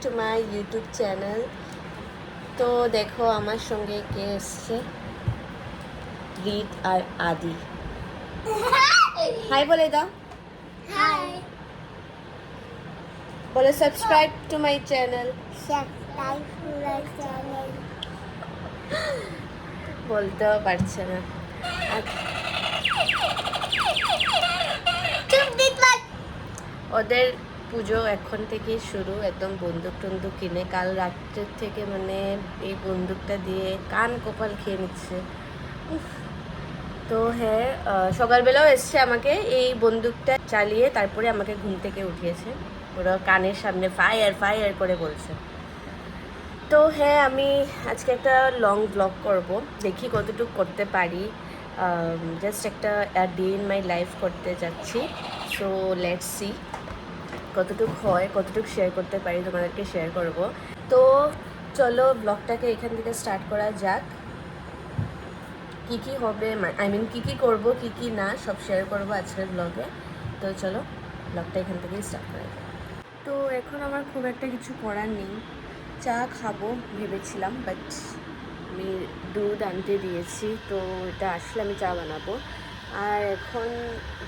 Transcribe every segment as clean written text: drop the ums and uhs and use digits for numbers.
To my YouTube channel. তো দেখো আমার সঙ্গে কে এসছে, রিত আর আদি। হাই বলে দাও। Hi. বলে subscribe to my channel. Subscribe to my channel. বলতেও পারছে না। ওদের পুজো এখন থেকে শুরু, একদম বন্দুক টন্দুক কিনে কাল রাত্রের থেকে, মানে এই বন্দুকটা দিয়ে কান কপাল খেয়ে নিচ্ছে। তো হ্যাঁ, সকালবেলাও এসছে আমাকে এই বন্দুকটা চালিয়ে, তারপরে আমাকে ঘুম থেকে উঠিয়েছে। ওরা কানের সামনে ফায়ার ফায়ার করে বলছে। তো হ্যাঁ, আমি আজকে একটা লং ব্লগ করব, দেখি কতটুকু করতে পারি। জাস্ট একটা ডে ইন মাই লাইফ করতে যাচ্ছি। সো লেটস সি কতটুকু হয়, কতটুকু শেয়ার করতে পারি, তোমাদেরকে শেয়ার করব। তো চলো ব্লগটাকে এখান থেকে স্টার্ট করা যাক। কী হবে, আই মিন কী করবো, কী না, সব শেয়ার করবো আজকের ব্লগে। তো চলো ব্লগটা এখান থেকেই স্টার্ট করা যাক। তো এখন আমার খুব একটা কিছু করার নেই, চা খাবো ভেবেছিলাম, বাট আমি দুধ আনতে দিয়েছি, তো এটা আসলে আমি চা বানাবো। আর এখন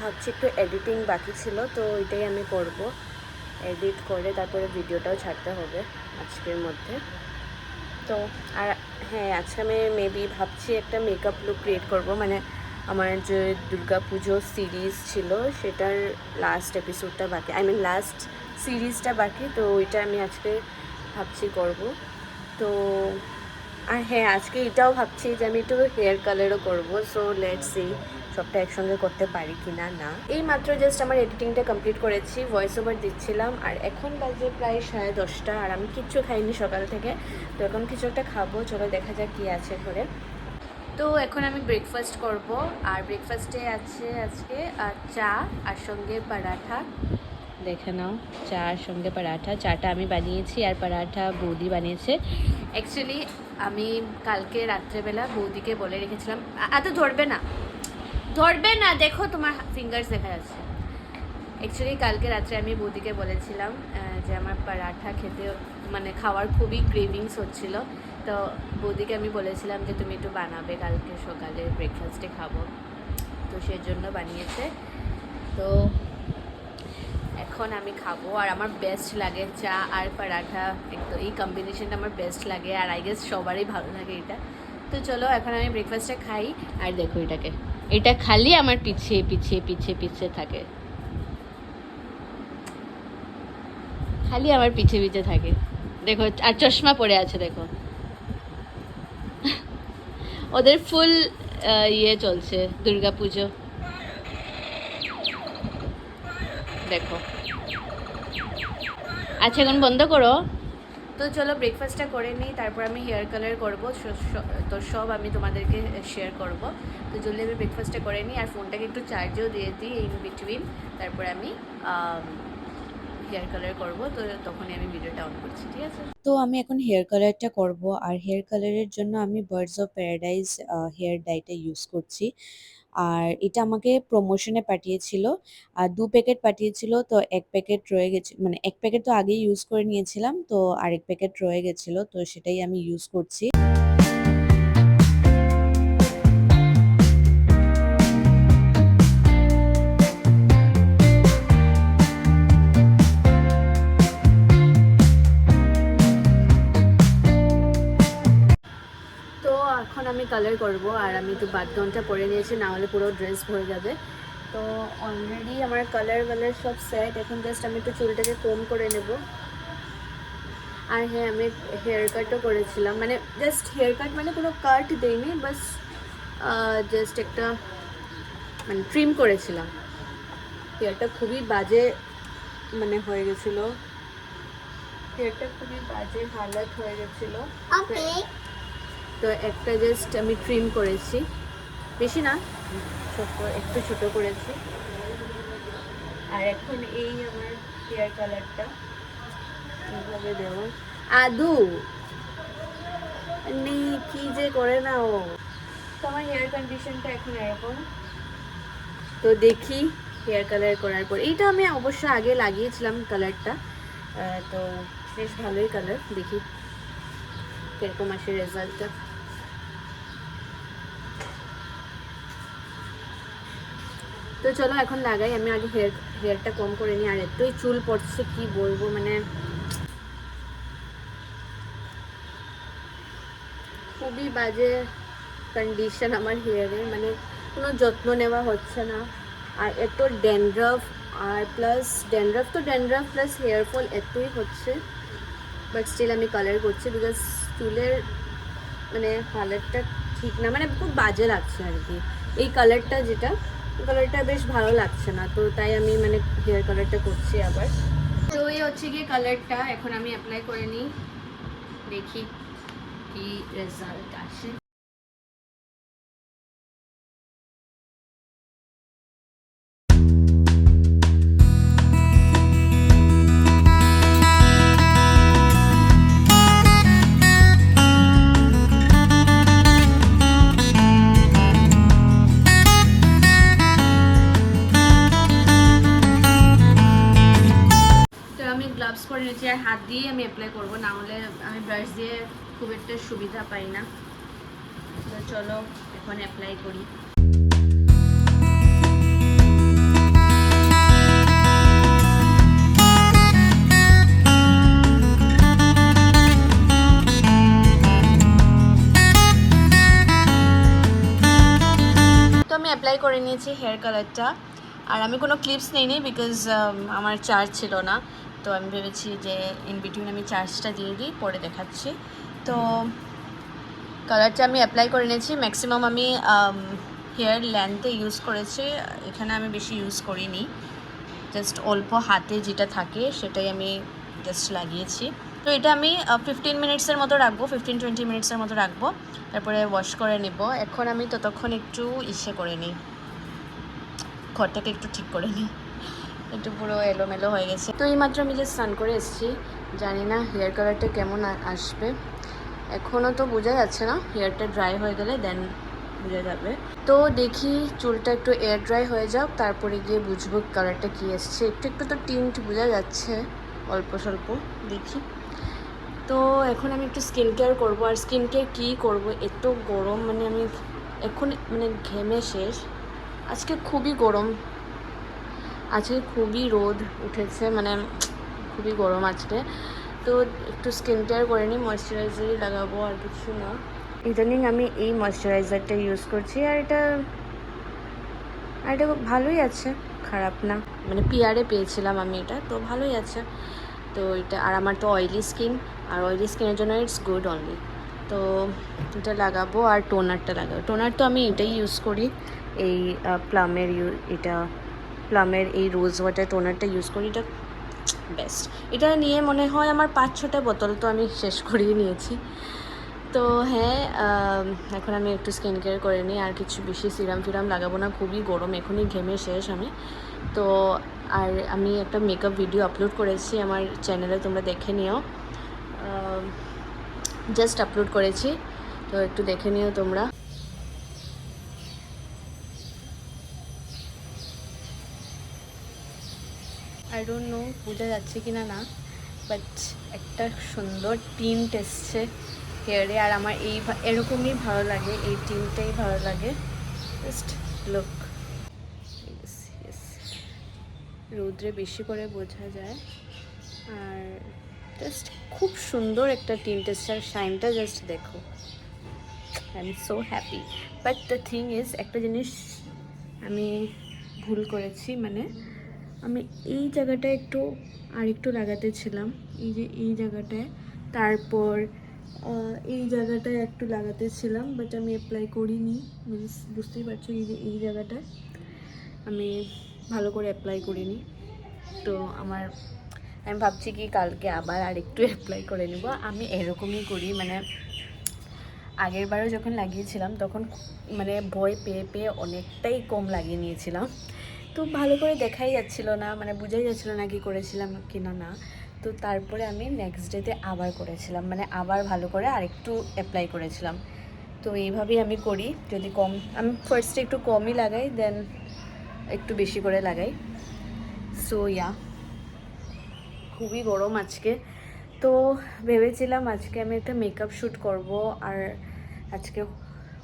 ভাবছি একটু এডিটিং বাকি ছিল, তো এটাই আমি করব। এডিট করে তারপরে ভিডিওটাও ছাড়তে হবে আজকের মধ্যে। তো আর হ্যাঁ, আজকে আমি মেবি ভাবছি একটা মেকআপ লুক ক্রিয়েট করব, মানে আমার যে দুর্গা পুজো সিরিজ ছিল সেটার লাস্ট এপিসোডটা বাকি, আই মিন লাস্ট সিরিজটা বাকি, তো ওইটা আমি আজকে ভাবছি করব। তো আর হ্যাঁ, আজকে এটাও ভাবছি যে আমি একটু হেয়ার কালারও করবো। সো লেটস সি সবটা একসঙ্গে করতে পারি কি না। এই মাত্র জাস্ট আমার এডিটিংটা কমপ্লিট করেছি, ভয়েস ওভার দিচ্ছিলাম, আর এখন বাজে প্রায় 10:30, আর আমি কিচ্ছু খাইনি সকাল থেকে। তো এখন কিছু একটা খাবো, চলো দেখা যাক কী আছে ঘরে। তো এখন আমি ব্রেকফাস্ট করব, আর ব্রেকফাস্টে আছে আজকে চা আর সঙ্গে পরাঠা। দেখে নাও, চার সঙ্গে পরাঠা। চাটা আমি বানিয়েছি আর পরাঠা বৌদি বানিয়েছে। অ্যাকচুয়ালি আমি কালকে রাত্রেবেলা বৌদিকে বলে রেখেছিলাম, এত ধরবে না, দেখো তোমার ফিঙ্গার্স দেখা যাচ্ছে। অ্যাকচুয়ালি কালকে রাত্রে আমি বৌদিকে বলেছিলাম যে আমার পরাঠা খেতে, মানে খাওয়ার খুবই ক্রেভিংস হচ্ছিল। তো বৌদিকে আমি বলেছিলাম যে তুমি একটু বানাবে, কালকে সকালে ব্রেকফাস্টে খাবো, তো সেই জন্য বানিয়েছে। তো এখন আমি খাবো, আর আমার বেস্ট লাগে চা আর পরাঠা, একদম এই কম্বিনেশনটা আমার বেস্ট লাগে, আর আই গেস সবারই ভালো লাগে এটা। তো চলো এখন আমি ব্রেকফাস্টটা খাই। আর দেখো এটাকে, এটা খালি আমার পিছিয়ে পিছিয়ে পিছিয়ে পিছিয়ে থাকে, খালি আমার পিছিয়ে পিছিয়ে থাকে। দেখো, আর চশমা পরে আছে দেখো। ওদের ফুল ইয়ে চলছে, দুর্গা পুজো দেখো। আচ্ছা এখন বন্ধ করো। তো চলো ব্রেকফাস্টটা করে নিই, তারপর আমি হেয়ার কালার করবো, তো সব আমি তোমাদেরকে শেয়ার করব। তো জলদি আমি ব্রেকফাস্টটা করে নিই, আর ফোনটাকে একটু চার্জেও দিয়ে দিই ইন বিটুইন, তারপরে আমি হেয়ার কালার করবো। তো তখনই আমি ভিডিওটা অন করছি, ঠিক আছে? তো আমি এখন হেয়ার কালারটা করব, আর হেয়ার কালারের জন্য আমি বার্ডস অফ প্যারাডাইজ হেয়ার ডাইটা ইউজ করছি। আর এটা আমাকে প্রমোশনে পাঠিয়েছিল, আর 2 প্যাকেট পাঠিয়েছিল। তো 1 প্যাকেট রয়ে গেছে, মানে 1 প্যাকেট তো আগেই ইউজ করে নিয়েছিলাম, তো আরেক প্যাকেট রয়ে গেছিলো, তো সেটাই আমি ইউজ করছি। তো এখন আমি কালার করব, আর আমি তো বাথগাউনটা পরে নিয়েছি, না হলে পুরো ড্রেস ভরে যাবে। তো অলরেডি আমার কালার সব সেট, এখন জাস্ট আমি একটু চুলটাকে কম করে নেব। আর হ্যাঁ, আমি হেয়ার কাটও করেছিলাম, মানে জাস্ট হেয়ার কাট, মানে কোনো কাট দেইনি, বাস জাস্ট একটা মানে ট্রিম করেছিলাম। হেয়ারটা খুবই বাজে মানে হয়ে গেছিলো, হেয়ারটা খুবই বাজে হালাত হয়ে গেছিলো। Okay. তো একটা জাস্ট আমি ট্রিম করেছি, বেশি না, একটু ছোট করেছি। আর এখন এই আমার হেয়ার কালারটা এইভাবে দেবো। আদু নেই, কি যে করে না ও। তো আমার হেয়ার কন্ডিশনটা এখন এরকম। তো দেখি হেয়ার কালার করার পর, এইটা আমি অবশ্য আগে লাগিয়েছিলাম কালারটা, তো বেশ ভালোই কালার, দেখি কিরকম আসে রেজাল্টটা। তো চলো এখন লাগাই। আমি আগে হেয়ারটা কম করে নিই, আর এতই চুল পড়ছে কি বলবো, মানে খুবই বাজে কন্ডিশন আমার হেয়ারের, মানে কোনো যত্ন নেওয়া হচ্ছে না। আর এত ড্যান্ড্রাফ, আর plus dandruff plus hair fall এতই হচ্ছে। বাট স্টিল আমি কালার করছি বিকজ চুলের মানে কালারটা ঠিক না, মানে খুব বাজে লাগছে আর কি। এই কালারটা যেটা, কালারটা বেশ ভালো লাগছে না, তো তাই আমি মানে হেয়ার কালারটা করছি আবার। তো এই হচ্ছে গিয়ে কালারটা, এখন আমি অ্যাপ্লাই করে নিই, দেখি কি রেজাল্ট আসে। আমি গ্লাভস পরে নিয়েছি, আর হাত দিয়েই আমি অ্যাপ্লাই করবো, না হলে আমি ব্রাশ দিয়ে খুব একটা সুবিধা পাই না। তো চলো এখন অ্যাপ্লাই করি। তো আমি অ্যাপ্লাই করে নিয়েছি হেয়ার কালারটা, আর আমি কোনো ক্লিপস নিইনি বিকজ আমার চার্জ ছিল না। তো আমি ভেবেছি যে ইন বিটুইন আমি চার্জটা দিয়ে দিই, পরে দেখাচ্ছি। তো কালারটা আমি অ্যাপ্লাই করে নিয়েছি। ম্যাক্সিমাম আমি হেয়ার লেন্থে ইউজ করেছি, এখানে আমি বেশি ইউজ করিনি, জাস্ট অল্প হাতে যেটা থাকে সেটাই আমি জাস্ট লাগিয়েছি। তো এটা আমি 15 মিনিটসের মতো রাখবো, 15-20 মিনিটসের মতো রাখবো, তারপরে ওয়াশ করে নেব। এখন আমি ততক্ষণ একটু ইসে করে নিই, ঘরটাকে একটু ঠিক করে নিই, একটু পুরো এলোমেলো হয়ে গেছে। তো এইমাত্র আমি যে স্নান করে এসেছি, জানি না হেয়ার কালারটা কেমন আসবে, এখনও তো বোঝা যাচ্ছে না, হেয়ারটা ড্রাই হয়ে গেলে দেন বোঝা যাবে। তো দেখি চুলটা একটু এয়ার ড্রাই হয়ে যাক, তারপরে গিয়ে বুঝবো কালারটা কী এসছে। একটু একটু তো টিন্ট বোঝা যাচ্ছে, অল্প স্বল্প, দেখি। তো এখন আমি একটু স্কিন কেয়ার করবো, আর স্কিন কেয়ার কী করবো, এত গরম, মানে আমি এখন মানে ঘেমে শেষ। আজকে খুবই গরম, আজকে খুবই রোদ উঠেছে, মানে খুবই গরম আজকে। তো একটু স্কিন কেয়ার করে নিই, ময়শ্চারাইজারই লাগাবো, আর কিছু না। ইদানিং আমি এই ময়শ্চারাইজারটা ইউজ করছি, আর এটা ভালোই আছে, খারাপ না, মানে পিয়ারে পেয়েছিলাম আমি এটা, তো ভালোই আছে। তো এটা, আর আমার তো অয়েলি স্কিন, আর অয়েলি স্কিনের জন্য ইটস গুড অনলি। তো এটা লাগাবো, আর টোনারটা লাগাবো। টোনার তো আমি এটাই ইউজ করি, এই প্লামের এই রোজ ওয়াটার টোনারটা ইউজ করি, এটা বেস্ট। এটা নিয়ে মনে হয় আমার 5-6টা বোতল তো আমি শেষ করিয়ে নিয়েছি। তো হ্যাঁ, এখন আমি একটু স্কিন কেয়ার করে নিই, আর কিছু বেশি সিরাম ফিরাম লাগাবো না, খুবই গরম, এখনই ঘেমে শেষ আমি। তো আর আমি একটা মেকআপ ভিডিও আপলোড করেছি আমার চ্যানেলে, তোমরা দেখে নিও, জাস্ট আপলোড করেছি, তো একটু দেখে নিও তোমরা। আই ডোন্ট নো বোঝা যাচ্ছে কি না না, বাট একটা সুন্দর টিন্ট এসছে হেয়ারে, আর আমার এরকমই ভালো লাগে, এই টিনটাই ভালো লাগে। জাস্ট লুক, রৌদ্রে বেশি করে বোঝা যায়, আর জাস্ট খুব সুন্দর একটা টিন্ট এসছে, আর শাইনটা জাস্ট দেখো, I am so happy. But the thing is, একটা জিনিস আমি ভুল করেছি, মানে আমি এই জায়গাটায় একটু লাগাতে ছিলাম, এই যে এই জায়গাটায়, তারপর এই জায়গাটায় একটু লাগাতে ছিলাম, বাট আমি অ্যাপ্লাই করিনি, মিনস বুঝতেই পারছো, এই যে এই জায়গাটায় আমি ভালো করে অ্যাপ্লাই করিনি। তো আমি ভাবছি কি কালকে আবার একটু অ্যাপ্লাই করে নেব। আমি এরকমই করি, মানে আগের বারও যখন লাগিয়েছিলাম তখন মানে ভয় পেয়ে পেয়ে অনেকটাই কম লাগিয়ে নিয়েছিলাম, তো ভালো করে দেখাই যাচ্ছিলো না, মানে বোঝাই যাচ্ছিলো না কি করেছিলাম কিনা না। তো তারপরে আমি নেক্সট ডেতে আবার করেছিলাম, মানে আবার ভালো করে আরেকটু অ্যাপ্লাই করেছিলাম। তো এইভাবেই আমি করি, যদি আমি ফার্স্টে একটু কমই লাগাই, দেন একটু বেশি করে লাগাই। সো ইয়া, খুবই গরম আজকে, তো ভেবেছিলাম আজকে আমি একটা মেকআপ শ্যুট করব, আর আজকে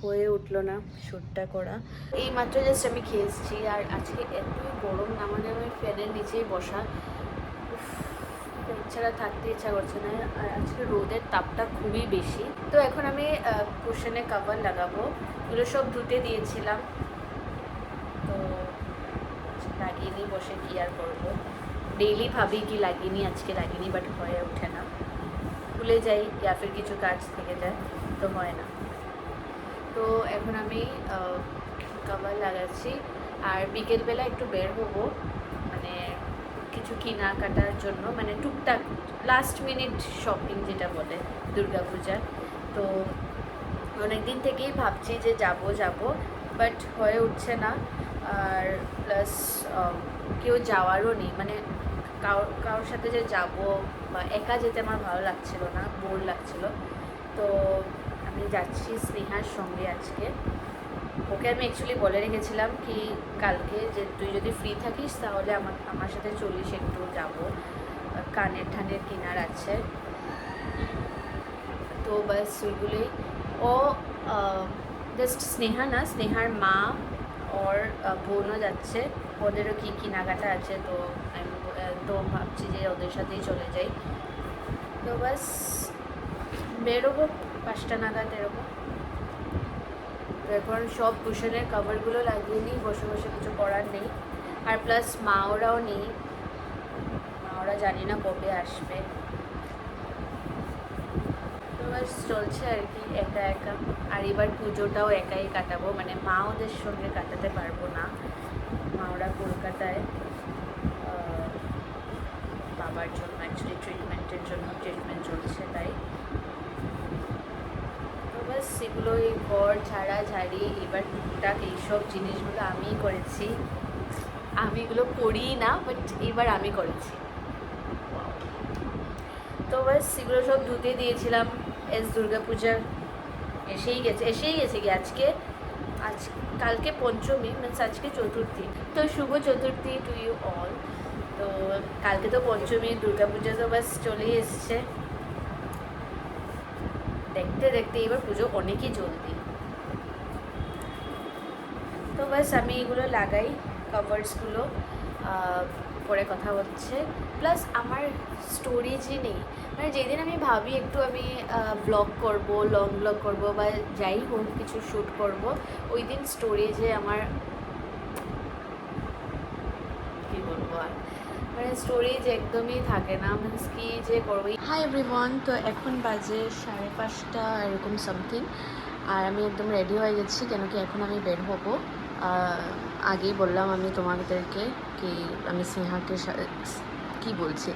হয়ে উঠলো না শ্যুটটা করা। এই মাত্র জাস্ট আমি খেয়ে এসেছি, আর আজকে এতই গরম না, মানে আমি ফ্যানের নিচেই বসা, এছাড়া থাকতে ইচ্ছা করছে না। আর আজকে রোদের তাপটা খুবই বেশি। তো এখন আমি কুশনে কভার লাগাবো, এগুলো সব ধুতে দিয়েছিলাম, তো লাগিয়ে নিই বসে, কি আর করবো। ডেইলি ভাবি কি লাগিয়ে নিই, আজকে লাগিয়ে নিই, বাট হয়ে ওঠে না, ভুলে যাই, ইয়া ফির কিছু কাজ থেকে যায়, তো হয় না। তো এখন আমি কভার লাগাচ্ছি, আর বিকেলবেলা একটু বের হবো, মানে কিছু কেনাকাটার জন্য, মানে টুকটাক লাস্ট মিনিট শপিং যেটা বলে দুর্গাপূজার। তো অনেকদিন থেকেই ভাবছি যে যাব, বাট হয়ে উঠছে না। আর প্লাস কেউ যাওয়ারও নেই, মানে কারোর সাথে যে যাব বা একা যেতে আমার ভালো লাগছিল না, বোর লাগছিল। তো আমি যাচ্ছি স্নেহার সঙ্গে আজকে। ওকে আমি অ্যাকচুয়ালি বলে রেখেছিলাম কি কালকে যে তুই যদি ফ্রি থাকিস তাহলে আমার সাথে চলিস, একটু যাব, কানের ঠানের কেনার আছে। তো বাস ওইগুলোই। ও জাস্ট স্নেহা না, স্নেহার মা ওর বোনও যাচ্ছে, ওদেরও কি কেনাকাটা আছে, তো আমি তো ভাবছি যে ওদের সাথেই চলে যাই। তো বাস বেরোবো 5টা নাগাদ এরকম। তো এখন সব কুশনের কভারগুলো লাগিয়ে নিই, বসে বসে কিছু করার নেই। আর প্লাস মা ওরাও নেই, মা ওরা জানি না কবে আসবে। তো বাস চলছে আর কি, একা একা। আর এবার পুজোটাও একাই কাটাবো, মানে মা ওদের সঙ্গে কাটাতে পারবো না, মা ওরা কলকাতায় বাবার জন্য অ্যাকচুয়ালি ট্রিটমেন্ট চলছে, তাই। তো বাস সেগুলো, এই ঘর ঝাড়ি এবার টুকটাক এইসব জিনিসগুলো আমিই করেছি। আমি এগুলো করি না, বাট এবার আমি করেছি। তো বাস সেগুলো সব ধুতে দিয়েছিলাম। দুর্গাপূজা এসেই গেছে কি আজকে, কালকে পঞ্চমী, মিনস আজকে চতুর্থী। তো শুভ চতুর্থী টু ইউ অল। তো কালকে তো পঞ্চমী, দুর্গাপূজা তো বাস চলেই এসছে। দেখতে দেখতে এবার পুজো অনেকই জলদি। তো বাস আমি এগুলো লাগাই, কভার্সগুলো, পরে কথা হচ্ছে। প্লাস আমার স্টোরেজই নেই, মানে যেদিন আমি ভাবি একটু আমি ব্লগ করব, লং ব্লগ করব বা যাই হোক কিছু শ্যুট করব, ওই দিন স্টোরেজে আমার কী বলবো আর, মানে স্টোরেজ একদমই থাকে না, মিনস কি যে করবো। হাই এভরিওয়ান, তো এখন বাজে 5:30 এরকম সামথিং, আর আমি একদম রেডি হয়ে গেছি, কেন কি এখন আমি বের হবো। আগেই বললাম আমি তোমাদেরকে কি আমি স্নেহাকে কি বলছি,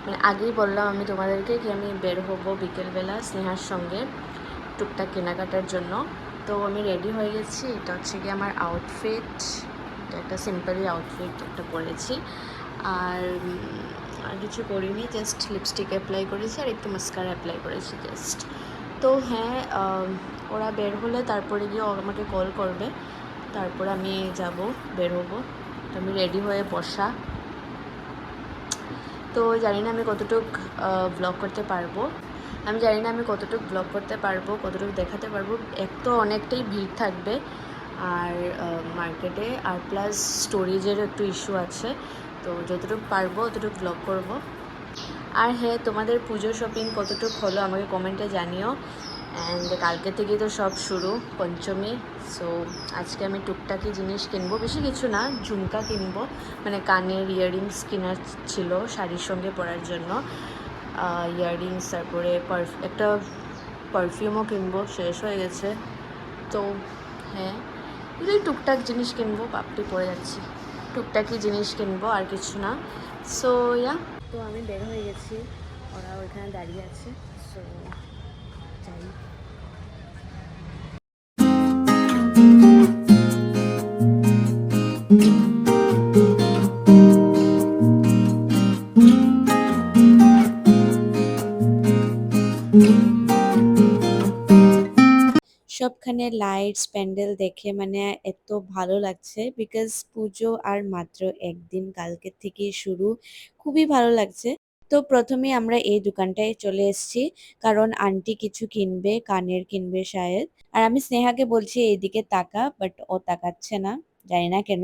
মানে আগেই বললাম আমি তোমাদেরকে কি আমি বের হবো বিকেলবেলা স্নেহার সঙ্গে টুকটাক কেনাকাটার জন্য। তো আমি রেডি হয়ে গেছি, এটা হচ্ছে কি আমার আউটফিট, এটা একটা সিম্পলি আউটফিট একটা পরেছি, আর আর কিছু করিনি, জাস্ট লিপস্টিক অ্যাপ্লাই করেছি আর একটু মাস্কারা অ্যাপ্লাই করেছি জাস্ট। তো হ্যাঁ, ওরা বের হলে তারপরে গিয়ে আমাকে কল করবে, তারপর আমি যাব, বের হবো। তো আমি রেডি হয়ে বসা। তো জানি না আমি কতটুকু ব্লগ করতে পারবো, কতটুকু দেখাতে পারবো। এক তো অনেকটাই ভিড় থাকবে আর মার্কেটে, আর প্লাস স্টোরেজেরও একটু ইস্যু আছে, তো যতটুকু পারবো ততটুকু ব্লগ করব। আর হ্যাঁ, তোমাদের পুজো শপিং কতটুকু হলো আমাকে কমেন্টে জানিও। অ্যান্ড কালকে থেকেই তো সব শুরু, পঞ্চমী। সো আজকে আমি টুকটাকি জিনিস কিনবো, বেশি কিছু না, ঝুমকা কিনবো, মানে কানের ইয়াররিংস কেনার ছিল শাড়ির সঙ্গে পরার জন্য, ইয়াররিংস, তারপরে একটা পারফিউমও কিনবো, শেষ হয়ে গেছে। তো হ্যাঁ, এগুলোই টুকটাক জিনিস কিনবো, পাপড়ি পরে যাচ্ছি, টুকটাকি জিনিস কিনবো, আর কিছু না। সো ইয়া, তো আমি বের হয়ে গেছি, ওরা ওইখানে দাঁড়িয়ে আছে, সো যাই। সবখানে লাইটস প্যান্ডেল দেখে মানে এত ভালো লাগছে, বিকজ পুজো আর মাত্র একদিন, কালকের থেকে শুরু, খুবই ভালো লাগছে। তো প্রথমেই আমরা এই দোকানটায় চলে এসেছি, কারণ আন্টি কিছু কিনবে, কানের কিনবে শায়দ। আর আমি স্নেহাকে বলছি এইদিকে তাকা, বাট ও তাকাচ্ছে না, জানি না কেন।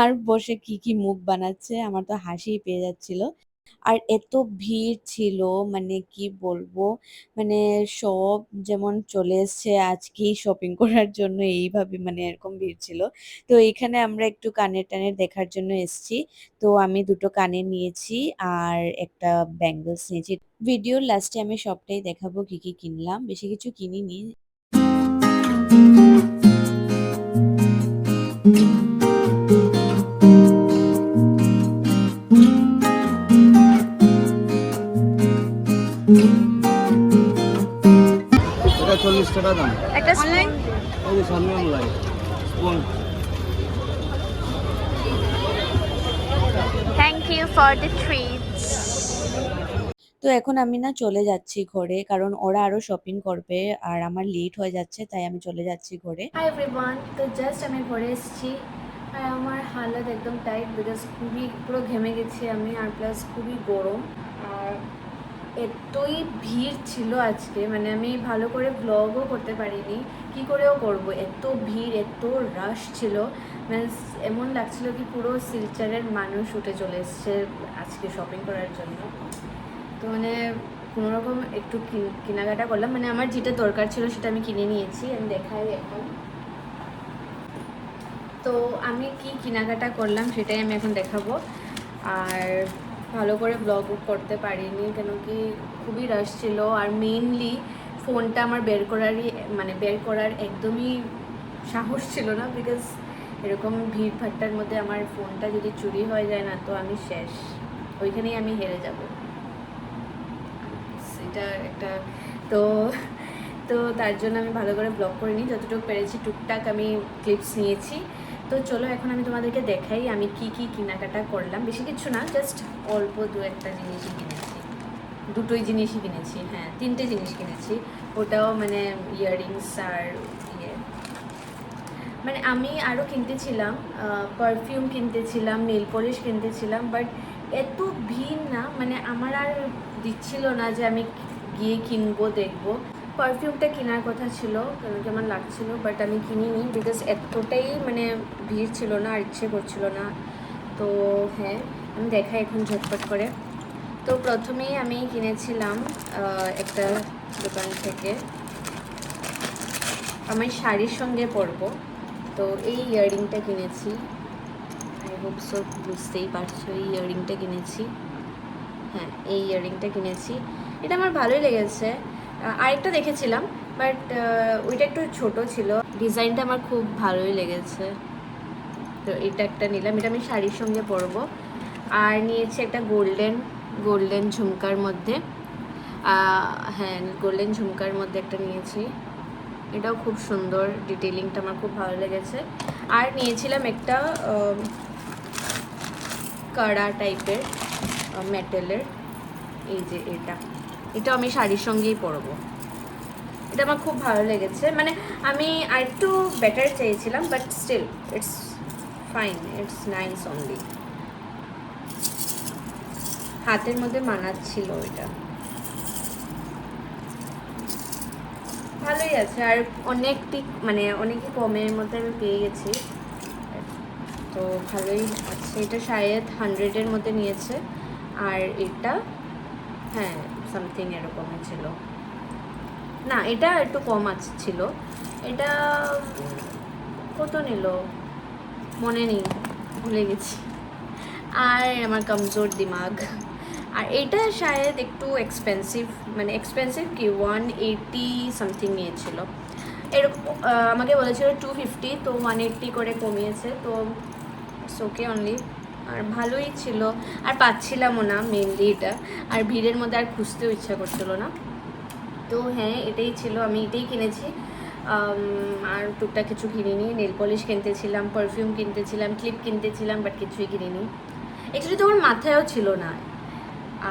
আর বসে কি কি মুখ বানাচ্ছে, আমার তো হাসিই পেয়ে যাচ্ছিল। আর এত ভিড় ছিল, মানে কি বলবো, মানে সব যেমন চলে এসছে আজকেই শপিং করার জন্য, এইভাবে মানে এরকম ভিড় ছিল। তো এখানে আমরা একটু কানের টানের দেখার জন্য এসেছি। তো আমি দুটো কানের নিয়েছি আর একটা ব্যাঙ্গলস নিয়েছি। ভিডিওর লাস্টে আমি সবটাই দেখাবো কি কি কিনলাম, বেশি কিছু কিনিনি। এটা 40 টাকা দাম। একটা অনলাইন। ওই যে সামনে online spoon. Thank you for the treats. তো এখন আমি না চলে যাচ্ছি ঘরে, কারণ ওরা আরো শপিং করবে আর আমার লেট হয়ে যাচ্ছে, তাই আমি চলে যাচ্ছি ঘরে। হাই এভরিওয়ান, তো জাস্ট আমি ঘরে এসেছি আর আমার হালত একদম টাইট, বিকজ খুবই পুরো ঘেমে গেছি আমি, আর প্লাস খুবই গরম। আর এতই ভিড় ছিল আজকে, মানে আমি ভালো করে ব্লগও করতে পারিনি, কি করেও করব, এত ভিড়, এত রাশ ছিল। মিনস এমন লাগছিল কি পুরো শিলচরের মানুষ উঠে চলে এসছে আজকে শপিং করার জন্য। তো মানে কোনোরকম একটু কেনাকাটা করলাম, মানে আমার যেটা দরকার ছিল সেটা আমি কিনে নিয়েছি, আমি দেখাই এখন। তো আমি কি কেনাকাটা করলাম সেটাই আমি এখন দেখাবো। আর ভালো করে ব্লগ করতে পারিনি, কেন কি খুবই রাশ ছিল। আর মেইনলি ফোনটা আমার বের করার একদমই সাহস ছিল না, বিকজ এরকম ভিড় ভাট্টার মধ্যে আমার ফোনটা যদি চুরি হয়ে যায় না, তো আমি শেষ, ওইখানেই আমি হেরে যাব। এটা একটা তো তো তার জন্য আমি ভালো করে ব্লগ করিনি, যতটুকু পেরেছি টুকটাক আমি ক্লিপস নিয়েছি। তো চলো এখন আমি তোমাদেরকে দেখাই আমি কি কি কেনাকাটা করলাম। বেশি কিছু না, জাস্ট অল্প দু একটা জিনিসই কিনেছি, দুটোই জিনিসই কিনেছি, হ্যাঁ 3টে জিনিস কিনেছি, ওটাও মানে ইয়াররিংস আর ইয়ে। মানে আমি আরও কিনতেছিলাম, পারফিউম কিনতেছিলাম, নেল পলিশ কিনতেছিলাম, বাট এত ভিড় না, মানে আমার আর দিচ্ছিল না যে আমি গিয়ে কিনবো দেখবো। পারফিউমটা কেনার কথা ছিল, কেন কেমন লাগছিল, বাট আমি কিনিনি, বিকজ এতটাই মানে ভিড় ছিল না আর ইচ্ছে করছিল না। তো হ্যাঁ, আমি দেখাই এখন ঝটপট করে। তো প্রথমেই আমি কিনেছিলাম একটা দোকান থেকে, আমি শাড়ির সঙ্গে পরবো, তো এই ইয়াররিংটা কিনেছি। আই হোপ সো বুঝতেই পারছো, এই ইয়াররিংটা কিনেছি, হ্যাঁ এই ইয়াররিংটা কিনেছি, এটা আমার ভালোই লেগেছে। আরেকটা দেখেছিলাম, বাট ওইটা একটু ছোট ছিল, ডিজাইনটা আমার খুব ভালোই লেগেছে, তো এটা একটা নিলাম, এটা আমি শাড়ির সঙ্গে পরবো। আর নিয়েছি একটা গোল্ডেন ঝুমকার মধ্যে, হ্যাঁ গোল্ডেন ঝুমকার মধ্যে একটা নিয়েছি, এটাও খুব সুন্দর, ডিটেলিংটা আমার খুব ভালো লেগেছে। আর নিয়েছিলাম একটা কড়া টাইপের মেটেলের, এই যে এটা আমি শাড়ির সঙ্গেই পরবো, এটা আমার খুব ভালো লেগেছে। মানে আমি আর একটু বেটার চেয়েছিলাম, but still it's fine, it's nice only, হাতের মধ্যে মানাচ্ছিল এটা, ভালোই আছে। আর অনেকই কমের মধ্যে আমি পেয়ে গেছি, তো ভালোই আছে। এটা শায়দ 100-এর মধ্যে নিয়েছে, আর এটা হ্যাঁ সামথিং এরকমই ছিল, না এটা একটু কম ছিল। এটা কত নিল মনে নেই, ভুলে গেছি, আর আমার কমজোর দিমাগ। আর এটা শায়দ একটু এক্সপেন্সিভ, মানে এক্সপেন্সিভ কি 180 সামথিং নিয়েছিল, এরকম আমাকে বলেছিল 250, তো 180 করে কমিয়েছে, তো ইটস ওকে অনলি। আর ভালোই ছিল, আর পাচ্ছিলামও না মেনলি এটা, আর ভিড়ের মধ্যে আর খুঁজতেও ইচ্ছা করছিল না। তো হ্যাঁ এটাই ছিল, আমি এটাই কিনেছি। আর টুকটাক কিছু কিনিনি, নেল পলিশ কিনতেছিলাম, পারফিউম কিনতেছিলাম, ক্লিপ কিনতেছিলাম, বাট কিছুই কিনিনি, অ্যাকচুয়ালি তো আমার মাথায়ও ছিল না।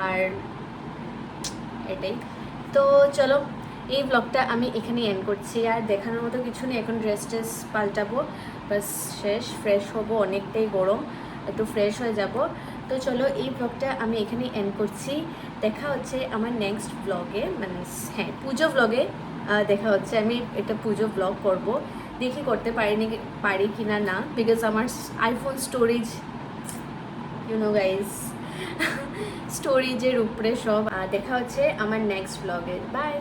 আর এটাই তো, চলো এই ব্লগটা আমি এখানে এন্ড করছি, আর দেখানোর মতো কিছু নেই, এখন ড্রেস পাল্টাবো, বাস শেষ, ফ্রেশ হবো, অনেকটাই গরম, একটু ফ্রেশ হয়ে যাব। তো চলো এই ব্লগটা আমি এখানে এন্ড করছি। দেখা হচ্ছে আমার নেক্সট ব্লগে, মানে হ্যাঁ পুজো ব্লগে দেখা হচ্ছে। আমি একটা পুজো ব্লগ করব, দেখি করতে পারি কি না, বিকজ আমার আইফোন স্টোরেজ গাইজ স্টোরেজের উপরে সব। দেখা হচ্ছে আমার নেক্সট ব্লগে। বাই।